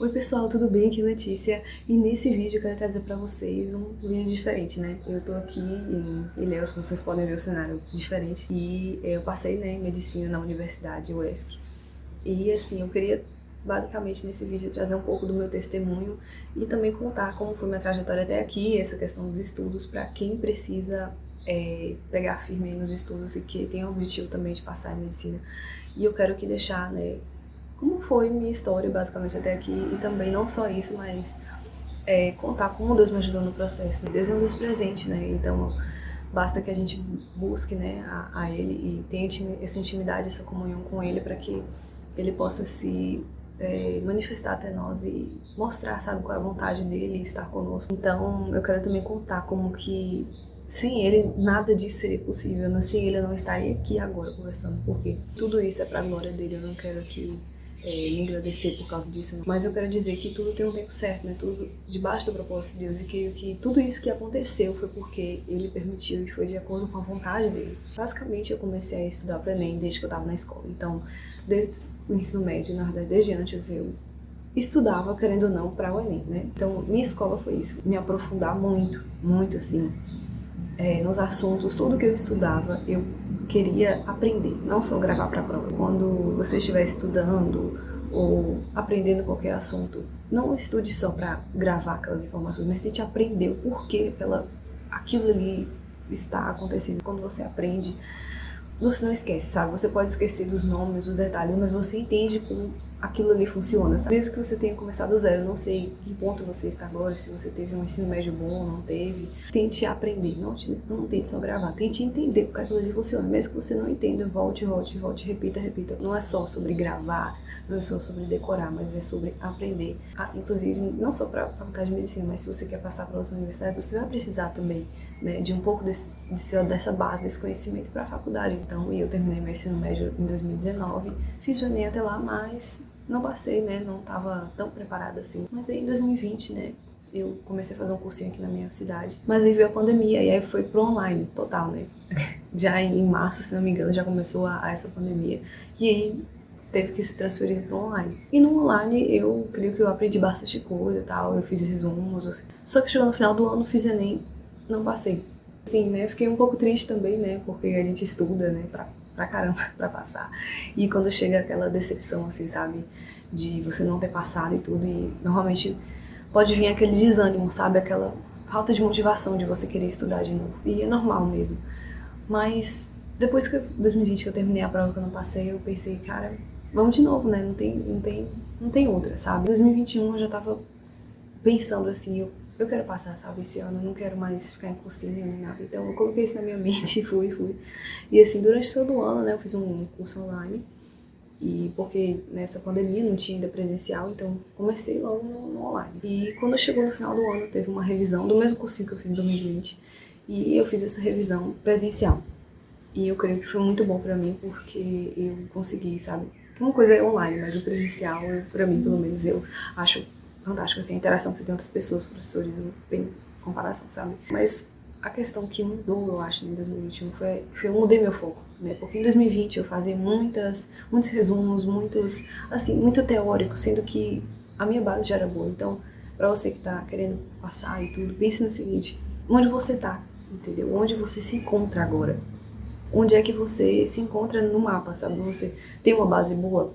Oi pessoal, tudo bem? Aqui é Letícia e nesse vídeo eu quero trazer pra vocês um vídeo diferente, né? Eu tô aqui em Ilhéus, como vocês podem ver o cenário diferente, e eu passei, né, em medicina na universidade UESC. E assim, eu queria basicamente nesse vídeo trazer um pouco do meu testemunho e também contar como foi minha trajetória até aqui, essa questão dos estudos, para quem precisa pegar firme nos estudos e que tem o objetivo também de passar em medicina. E eu quero aqui deixar, né, como foi minha história basicamente até aqui e também não só isso, mas contar como Deus me ajudou no processo. Deus é um Deus presente, né? Então basta que a gente busque, né, a Ele e tenha essa intimidade, essa comunhão com Ele para que Ele possa se manifestar até nós e mostrar, sabe, qual é a vontade dele e estar conosco. Então eu quero também contar como que sem ele nada disso seria possível, sem ele eu não estaria aqui agora conversando, porque tudo isso é para a glória dele. Eu não quero aqui me agradecer por causa disso, não. Mas eu quero dizer que tudo tem um tempo certo, né? Tudo debaixo do propósito de Deus, e que tudo isso que aconteceu foi porque Ele permitiu e foi de acordo com a vontade dele. Basicamente eu comecei a estudar para Enem desde que eu estava na escola, então desde o ensino médio, na verdade desde antes eu estudava, querendo ou não, para o Enem, né? Então minha escola foi isso, me aprofundar muito, muito assim, nos assuntos, tudo que eu estudava, eu queria aprender, não só gravar para a prova. Quando você estiver estudando ou aprendendo qualquer assunto, não estude só para gravar aquelas informações, mas tente aprender o porquê aquilo ali está acontecendo. Quando você aprende, você não esquece, sabe? Você pode esquecer dos nomes, dos detalhes, mas você entende como aquilo ali funciona, sabe? Mesmo que você tenha começado do zero, eu não sei em que ponto você está agora, se você teve um ensino médio bom ou não teve, tente aprender, não tente só gravar, tente entender como aquilo ali funciona. Mesmo que você não entenda, volte, repita. Não é só sobre gravar, não é só sobre decorar, mas é sobre aprender. Inclusive, não só para a faculdade de medicina, mas se você quer passar para outras universidades, você vai precisar também, né, de um pouco dessa base, desse conhecimento para a faculdade. Então, eu terminei meu ensino médio em 2019, fiz o Enem até lá, mas não passei, né, não estava tão preparada assim. Mas aí em 2020, né, eu comecei a fazer um cursinho aqui na minha cidade, mas aí veio a pandemia e aí foi pro online, total, né. Já em março, se não me engano, já começou essa pandemia. E aí teve que se transferir para o online. E no online eu creio que eu aprendi bastante coisa e tal, eu fiz resumos. Só que chegou no final do ano, fiz Enem, não passei. Sim, né, fiquei um pouco triste também, né, porque a gente estuda, né, pra caramba pra passar. E quando chega aquela decepção, assim, sabe, de você não ter passado e tudo, e normalmente pode vir aquele desânimo, sabe, aquela falta de motivação de você querer estudar de novo. E é normal mesmo. Mas depois que 2020 que eu terminei a prova que eu não passei, eu pensei, cara, vamos de novo, né, não tem outra, sabe. Em 2021 eu já tava pensando assim, eu quero passar, sabe, esse ano, eu não quero mais ficar em cursinho nem nada. Então eu coloquei isso na minha mente e fui. E assim, durante todo o ano, né, eu fiz um curso online, e porque nessa pandemia não tinha ainda presencial, então comecei logo no online. E quando chegou no final do ano, teve uma revisão do mesmo cursinho que eu fiz em 2020, e eu fiz essa revisão presencial. E eu creio que foi muito bom pra mim, porque eu consegui, sabe, uma coisa é online, mas o presencial, pra mim, pelo menos, eu acho fantástico, assim, a interação que você tem com outras pessoas, professores, não tem comparação, sabe? Mas a questão que mudou, eu acho, em 2021 foi eu mudei meu foco, né? Porque em 2020 eu fazia muitos resumos, muito teórico, sendo que a minha base já era boa. Então, pra você que tá querendo passar e tudo, pense no seguinte, onde você tá, entendeu? Onde você se encontra agora? Onde é que você se encontra no mapa, sabe? Você tem uma base boa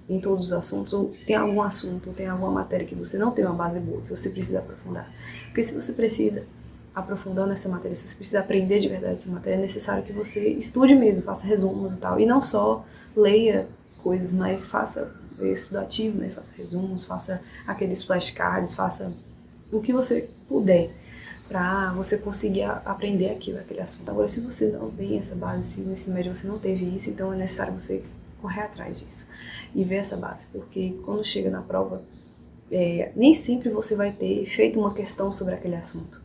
em todos os assuntos, ou tem algum assunto, ou tem alguma matéria que você não tem uma base boa, que você precisa aprofundar. Porque se você precisa aprofundar nessa matéria, se você precisa aprender de verdade essa matéria, é necessário que você estude mesmo, faça resumos e tal. E não só leia coisas, mas faça estudativo, né? Faça resumos, faça aqueles flashcards, faça o que você puder para você conseguir aprender aquele assunto. Agora, se você não tem essa base, se no ensino médio você não teve isso, então é necessário você correr atrás disso e ver essa base, porque quando chega na prova, nem sempre você vai ter feito uma questão sobre aquele assunto.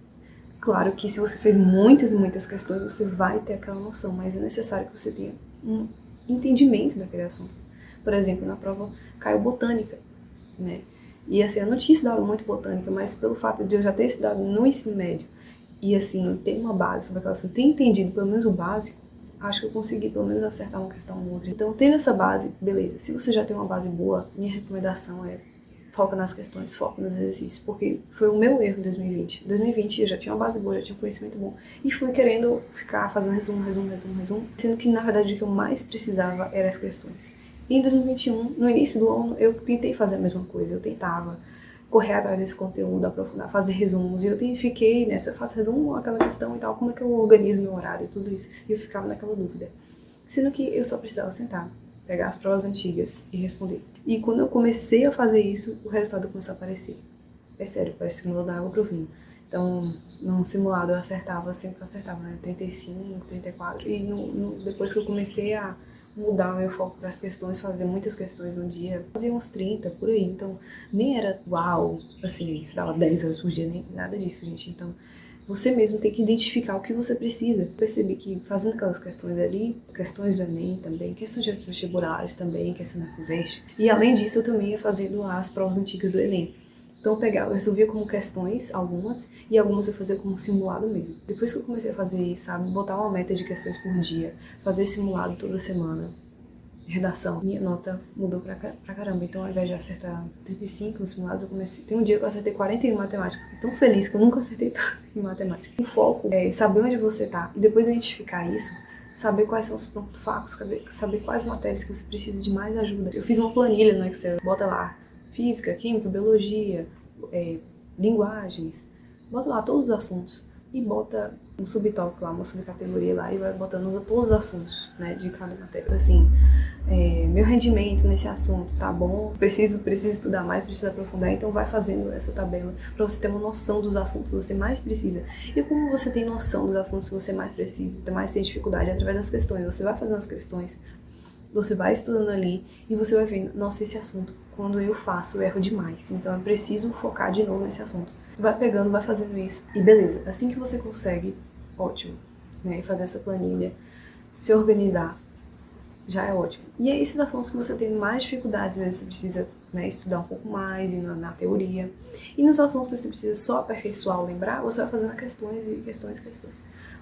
Claro que se você fez muitas e muitas questões, você vai ter aquela noção, mas é necessário que você tenha um entendimento daquele assunto. Por exemplo, na prova caiu botânica, né? E assim, eu não tinha estudado muito botânica, mas pelo fato de eu já ter estudado no ensino médio e assim, ter uma base sobre aquela assunto, ter entendido pelo menos o básico, acho que eu consegui pelo menos acertar uma questão ou outra. Então, tendo essa base, beleza. Se você já tem uma base boa, minha recomendação é foca nas questões, foca nos exercícios, porque foi o meu erro em 2020. Em 2020 eu já tinha uma base boa, já tinha um conhecimento bom, e fui querendo ficar fazendo resumo, sendo que na verdade o que eu mais precisava eram as questões. E em 2021, no início do ano, eu tentei fazer a mesma coisa, eu tentava correr atrás desse conteúdo, aprofundar, fazer resumos, e eu fiquei nessa, faço resumo, aquela questão e tal, como é que eu organizo meu horário e tudo isso, e eu ficava naquela dúvida. Sendo que eu só precisava sentar, pegar as provas antigas e responder. E quando eu comecei a fazer isso, o resultado começou a aparecer. É sério, parece que não dá água pro vinho. Então, num simulado eu acertava, sempre que eu acertava, né? 35, 34. E depois que eu comecei a mudar o meu foco para as questões, fazer muitas questões no dia, fazia uns 30 por aí. Então, nem era uau, assim, dava 10 horas por dia, nem nada disso, gente. Então, você mesmo tem que identificar o que você precisa. Percebi que fazendo aquelas questões ali, questões do Enem também, questões de outros vestibulares também, questão da FUVEST. E além disso, eu também ia fazendo as provas antigas do Enem. Então eu resolvia como questões, algumas, e algumas eu fazia como simulado mesmo. Depois que eu comecei a fazer isso, sabe, botar uma meta de questões por dia, fazer simulado toda semana, redação, minha nota mudou pra caramba. Então, ao invés de acertar 35 nos simulados, eu comecei... Tem um dia que eu acertei 40 em matemática. Fiquei tão feliz que eu nunca acertei tanto em matemática. O foco é saber onde você tá e depois identificar isso, saber quais são os pontos fracos, saber quais matérias que você precisa de mais ajuda. Eu fiz uma planilha no Excel, bota lá física, química, biologia, linguagens, bota lá todos os assuntos e bota um subtópico lá, uma subcategoria lá e vai botando todos os assuntos, né, de cada matéria. Assim, meu rendimento nesse assunto tá bom, preciso estudar mais, preciso aprofundar, então vai fazendo essa tabela para você ter uma noção dos assuntos que você mais precisa. E como você tem noção dos assuntos que você mais precisa, mais tem dificuldade através das questões, você vai fazendo as questões, você vai estudando ali e você vai vendo, nossa, esse assunto, quando eu faço, eu erro demais, então eu preciso focar de novo nesse assunto. Vai pegando, vai fazendo isso e beleza, assim que você consegue, ótimo, né, fazer essa planilha, se organizar, já é ótimo. E é esses assuntos que você tem mais dificuldades, às vezes você precisa, né, estudar um pouco mais na teoria. E nos assuntos que você precisa só aperfeiçoar ou lembrar, você vai fazendo questões e questões.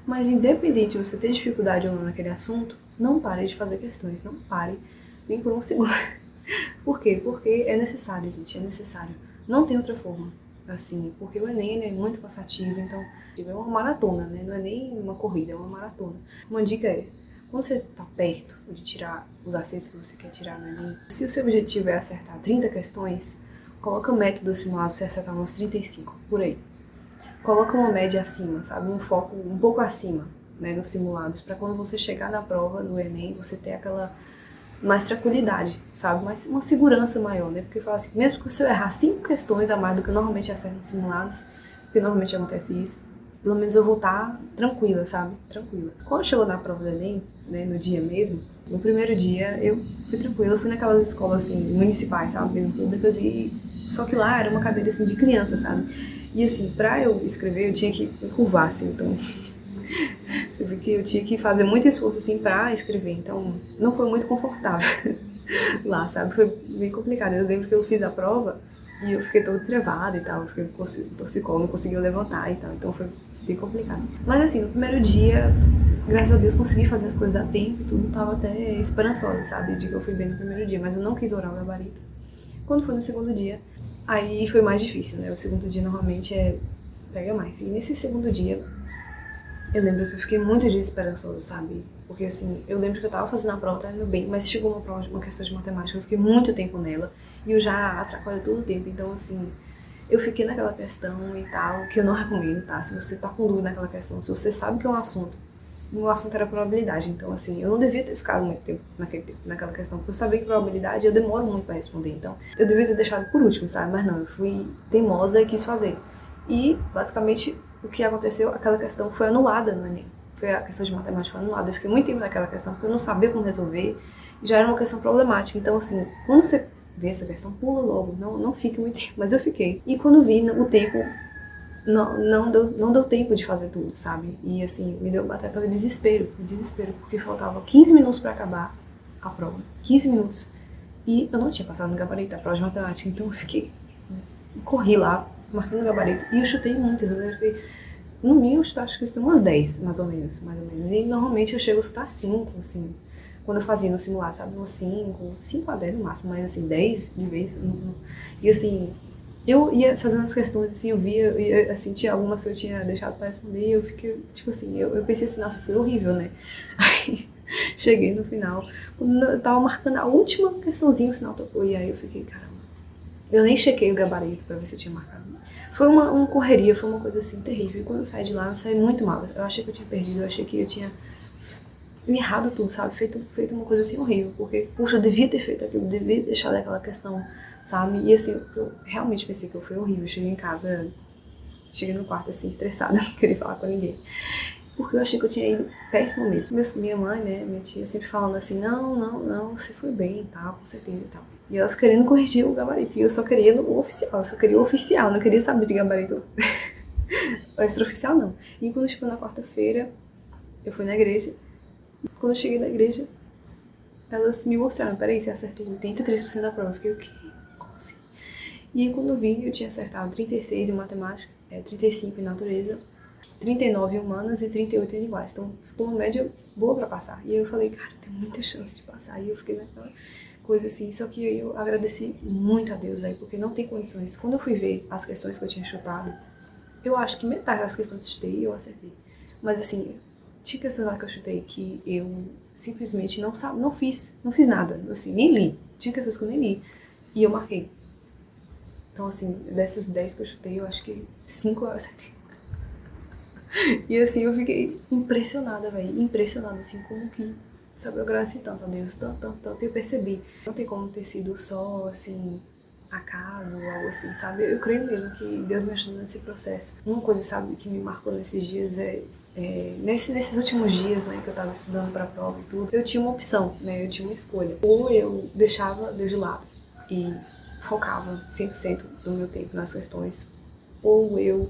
Mas independente de você ter dificuldade ou não naquele assunto, não pare de fazer questões, não pare nem por um segundo. Por quê? Porque é necessário, gente, é necessário. Não tem outra forma, assim, porque o Enem é muito cansativo, então é uma maratona, né? Não é nem uma corrida, é uma maratona. Uma dica é, quando você está perto de tirar os acertos que você quer tirar no Enem, se o seu objetivo é acertar 30 questões, coloca o método simulado você acertar umas 35, por aí. Coloca uma média acima, sabe? Um foco um pouco acima, né, nos simulados, para quando você chegar na prova do Enem, você ter aquela mais tranquilidade, sabe? Mas uma segurança maior, né? Porque fala assim, mesmo que você errar 5 questões a mais do que normalmente acerta nos simulados, porque normalmente acontece isso, pelo menos eu vou estar tranquila, sabe? Tranquila. Quando chegou na prova do Enem, né, no dia mesmo, no primeiro dia eu fui tranquila, eu fui naquelas escolas assim, municipais, sabe, mesmo públicas, e só que lá era uma cadeira assim de criança, sabe? E assim, pra eu escrever eu tinha que me curvar, assim, então você vê que eu tinha que fazer muito esforço assim pra escrever, então não foi muito confortável lá, sabe? Foi bem complicado. Eu lembro que eu fiz a prova e eu fiquei toda travada e tal, eu fiquei torcicolo, não conseguia levantar e tal, então foi bem complicado. Mas assim, no primeiro dia, graças a Deus, consegui fazer as coisas a tempo e tudo, tava até esperançosa, sabe, de que eu fui bem no primeiro dia, mas eu não quis orar o gabarito. Quando foi no segundo dia, aí foi mais difícil, né? O segundo dia normalmente pega mais. E nesse segundo dia, eu lembro que eu fiquei muito desesperançosa, sabe? Porque assim, eu lembro que eu tava fazendo a prova, tava indo bem, mas chegou uma questão de matemática, eu fiquei muito tempo nela, e eu já atrapalho todo o tempo, então assim, eu fiquei naquela questão e tal, que eu não recomendo, tá? Se você tá com dúvida naquela questão, se você sabe que é um assunto, o assunto era probabilidade, então assim, eu não devia ter ficado muito tempo naquela questão, porque eu sabia que probabilidade eu demoro muito pra responder, então eu devia ter deixado por último, sabe? Mas não, eu fui teimosa e quis fazer. E, basicamente, o que aconteceu, aquela questão foi anulada no Enem. Foi a questão de matemática anulada. Eu fiquei muito tempo naquela questão porque eu não sabia como resolver e já era uma questão problemática. Então, assim, quando você vê essa questão, pula logo, não fique muito tempo. Mas eu fiquei. E quando vi o tempo, não deu tempo de fazer tudo, sabe? E, assim, me deu até aquele desespero, porque faltava 15 minutos pra acabar a prova. 15 minutos. E eu não tinha passado no gabarito da prova de matemática, então eu fiquei... Corri lá, marquei no gabarito, e eu chutei muitas, no mínimo acho que eu chutei umas 10, mais ou menos, e normalmente eu chego a chutar 5, assim, quando eu fazia no simulado, sabe? Uns 5 a 10 no máximo, mas assim, 10 de vez. E assim, eu ia fazendo as questões, assim, eu via, assim, tinha algumas que eu tinha deixado pra responder, e eu fiquei, tipo assim, eu pensei assim, nossa, foi horrível, né? Aí, cheguei no final, quando eu tava marcando a última questãozinha, o sinal tocou, e aí eu fiquei, caramba, eu nem chequei o gabarito pra ver se eu tinha marcado. Foi uma correria, foi uma coisa assim, terrível, e quando eu saí de lá, eu saí muito mal, eu achei que eu tinha perdido, eu achei que eu tinha me errado tudo, sabe? Feito uma coisa assim horrível, porque, puxa, eu devia ter feito aquilo, devia ter deixado aquela questão, sabe? E assim, eu realmente pensei que eu fui horrível. Eu cheguei em casa, cheguei no quarto assim, estressada, não queria falar com ninguém. Porque eu achei que eu tinha ido péssimo mesmo. Minha mãe, né, minha tia, sempre falando assim, não, você foi bem e tal, com certeza e tal. E elas querendo corrigir o gabarito. E eu só queria o oficial, eu só queria o oficial, não queria saber de gabarito extraoficial, não. E quando chegou na quarta-feira, eu fui na igreja. Quando eu cheguei na igreja, elas me mostraram, peraí, você acertou 83% da prova. Eu fiquei, o quê? Como assim? E aí quando eu vi, eu tinha acertado 36 em matemática, 35 em natureza, 39 em humanas e 38 em linguagem. Então ficou uma média boa pra passar. E aí eu falei, cara, tem muita chance de passar. E eu fiquei naquela coisa assim, só que eu agradeci muito a Deus, velho, porque não tem condições. Quando eu fui ver as questões que eu tinha chutado, eu acho que metade das questões que eu chutei eu acertei. Mas assim, tinha questões lá que eu chutei que eu simplesmente não fiz nada, assim, nem li. Tinha questões que eu nem li. E eu marquei. Então, assim, dessas 10 que eu chutei, eu acho que 5 eu acertei. E assim, eu fiquei impressionada, velho. Impressionada, assim, como que, sabe, eu agradeci tanto a Deus, tanto. E eu percebi. Não tem como ter sido só, assim, acaso ou algo assim, sabe? Eu creio mesmo que Deus me ajudou nesse processo. Uma coisa, sabe, que me marcou nesses dias nesses últimos dias, né, que eu tava estudando pra prova e tudo, eu tinha uma opção, né, eu tinha uma escolha. Ou eu deixava Deus de lado e focava 100% do meu tempo nas questões, ou eu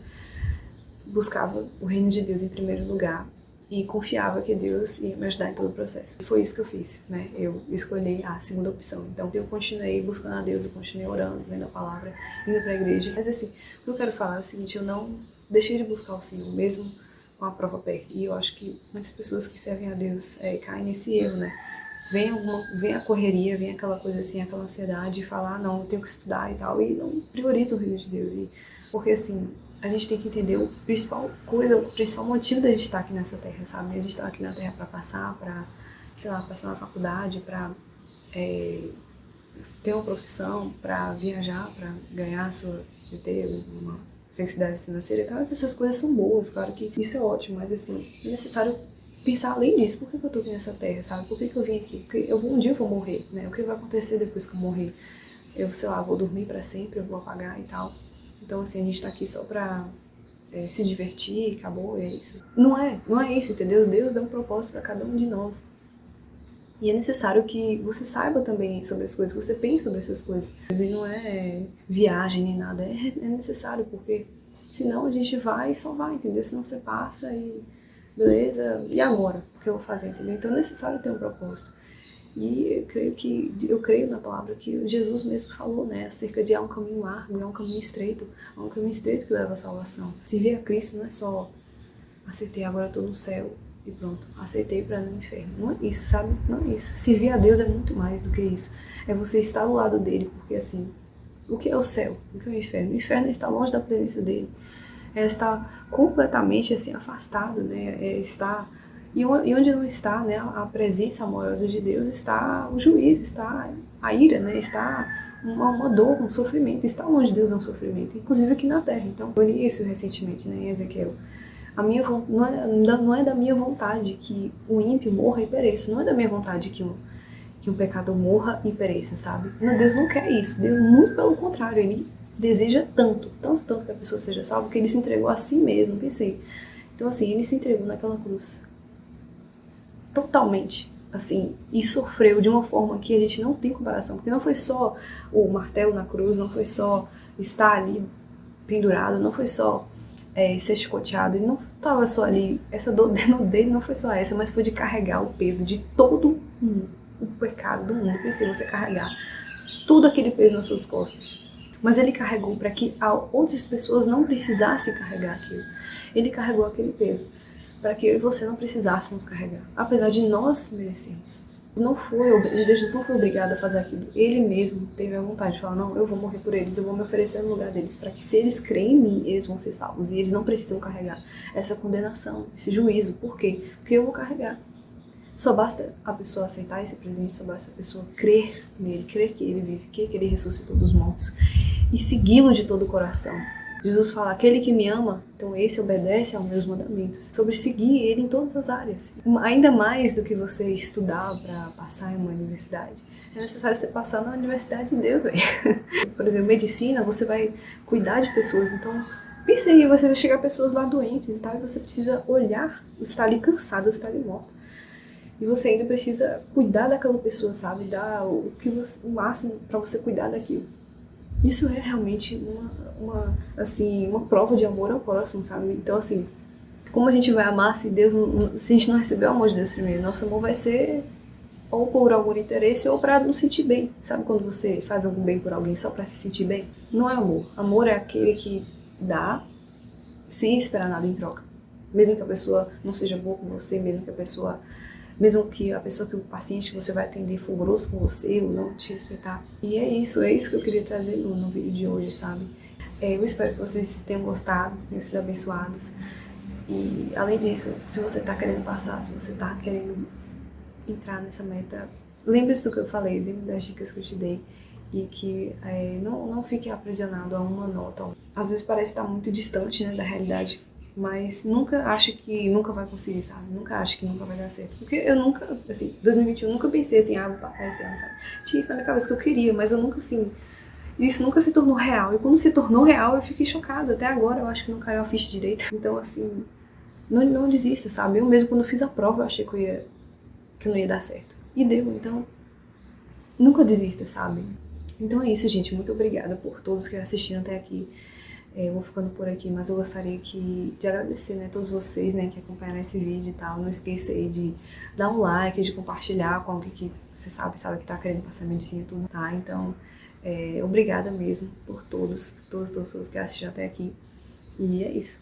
buscava o reino de Deus em primeiro lugar e confiava que Deus ia me ajudar em todo o processo. E foi isso que eu fiz, né? Eu escolhi a segunda opção. Então, eu continuei buscando a Deus, eu continuei orando, lendo a palavra, indo pra igreja. Mas assim, o que eu quero falar é o seguinte, eu não deixei de buscar o Senhor, mesmo com a prova perto. E eu acho que muitas pessoas que servem a Deus caem nesse erro, né? Vem a correria, vem aquela coisa assim, aquela ansiedade de falar, não, eu tenho que estudar e tal, e não prioriza o reino de Deus. Porque assim, a gente tem que entender o principal motivo da gente estar aqui nessa terra, sabe? A gente está aqui na terra para passar, para, sei lá, passar na faculdade, para ter uma profissão, para viajar, para ganhar ter uma felicidade financeira. Claro que essas coisas são boas, claro que isso é ótimo, mas assim, é necessário pensar além disso. Por que eu tô aqui nessa terra, sabe? Por que eu vim aqui? Porque um dia eu vou morrer, né? O que vai acontecer depois que eu morrer? Eu, sei lá, vou dormir para sempre, eu vou apagar e tal. Então, assim, a gente tá aqui só pra se divertir, acabou, é isso. Não é isso, entendeu? Deus dá um propósito para cada um de nós. E é necessário que você saiba também sobre as coisas, que você pense sobre essas coisas. E não é viagem nem nada, é necessário, porque senão a gente vai e só vai, entendeu? Senão você passa e beleza, e agora? O que eu vou fazer, entendeu? Então é necessário ter um propósito. E eu creio na palavra que Jesus mesmo falou, né, acerca de há um caminho largo e há um caminho estreito que leva à salvação. Servir a Cristo não é só aceitei, agora eu tô no céu e pronto, aceitei para ir no inferno. Não é isso, sabe? Não é isso. Servir a Deus é muito mais do que isso. É você estar ao lado dele, porque assim, o que é o céu? O que é o inferno? O inferno é estar longe da presença dele. É estar completamente assim afastado, né? É estar e onde não está, né, a presença amorosa de Deus, está o juízo, está a ira, né, está uma dor, um sofrimento. Estar longe de Deus é um sofrimento, inclusive aqui na Terra. Então, eu li isso recentemente, né, em Ezequiel. Não é da minha vontade que o ímpio morra e pereça. Não é da minha vontade que um pecador morra e pereça, sabe? Não, Deus não quer isso. Deus, muito pelo contrário, Ele deseja tanto que a pessoa seja salva, que Ele se entregou a si mesmo, pensei. Então, assim, Ele se entregou naquela cruz totalmente, assim, e sofreu de uma forma que a gente não tem comparação, porque não foi só o martelo na cruz, não foi só estar ali pendurado, não foi só ser chicoteado, ele não estava só ali, essa dor dele não foi só essa, mas foi de carregar o peso de todo o pecado do mundo. Pensei, você carregar todo aquele peso nas suas costas, mas ele carregou para que outras pessoas não precisassem carregar aquilo. Ele carregou aquele peso para que eu e você não precisássemos carregar, apesar de nós merecermos. Jesus não foi obrigado a fazer aquilo. Ele mesmo teve a vontade de falar, não, eu vou morrer por eles, eu vou me oferecer no lugar deles, para que se eles creem em mim, eles vão ser salvos. E eles não precisam carregar essa condenação, esse juízo. Por quê? Porque eu vou carregar. Só basta a pessoa aceitar esse presente, só basta a pessoa crer nele, crer que ele vive, crer que ele ressuscitou dos mortos e segui-lo de todo o coração. Jesus fala, aquele que me ama, então esse obedece aos meus mandamentos. Sobre seguir ele em todas as áreas. Ainda mais do que você estudar para passar em uma universidade. É necessário você passar na universidade de Deus, velho. Por exemplo, medicina, você vai cuidar de pessoas, então pense aí, você vai chegar a pessoas lá doentes e tal, e você precisa olhar, você está ali cansado, você está ali morto. E você ainda precisa cuidar daquela pessoa, sabe? Dar o máximo para você cuidar daquilo. Isso é realmente uma prova de amor ao próximo, sabe? Então, assim, como a gente vai amar se a gente não receber o amor de Deus primeiro? Nosso amor vai ser ou por algum interesse ou para nos sentir bem. Sabe quando você faz algum bem por alguém só para se sentir bem? Não é amor. Amor é aquele que dá sem esperar nada em troca. Mesmo que a pessoa não seja boa com você, mesmo que o paciente que você vai atender for grosso com você ou não te respeitar. E é isso que eu queria trazer no vídeo de hoje, sabe? Eu espero que vocês tenham gostado, tenham sido abençoados. E além disso, se você tá querendo passar, se você tá querendo entrar nessa meta, lembre-se do que eu falei, lembre das dicas que eu te dei. E que não fique aprisionado a uma nota. Às vezes parece estar muito distante, né, da realidade. Mas nunca acho que nunca vai conseguir, sabe? Nunca acho que nunca vai dar certo. Porque eu nunca, assim, 2021, nunca pensei assim, vou passar esse ano, sabe? Tinha isso na minha cabeça que eu queria, mas eu nunca, assim, isso nunca se tornou real. E quando se tornou real, eu fiquei chocada. Até agora eu acho que não caiu a ficha direito. Então, assim, não desista, sabe? Eu mesmo, quando fiz a prova, eu achei que não ia dar certo. E deu, então, nunca desista, sabe? Então é isso, gente. Muito obrigada por todos que assistiram até aqui. Eu vou ficando por aqui, mas eu gostaria de agradecer, né, todos vocês, né, que acompanharam esse vídeo e tal. Não esqueça aí de dar um like, de compartilhar com alguém que você sabe que tá querendo passar medicina e tudo, tá? Então, obrigada mesmo por todos que assistiram até aqui. E é isso.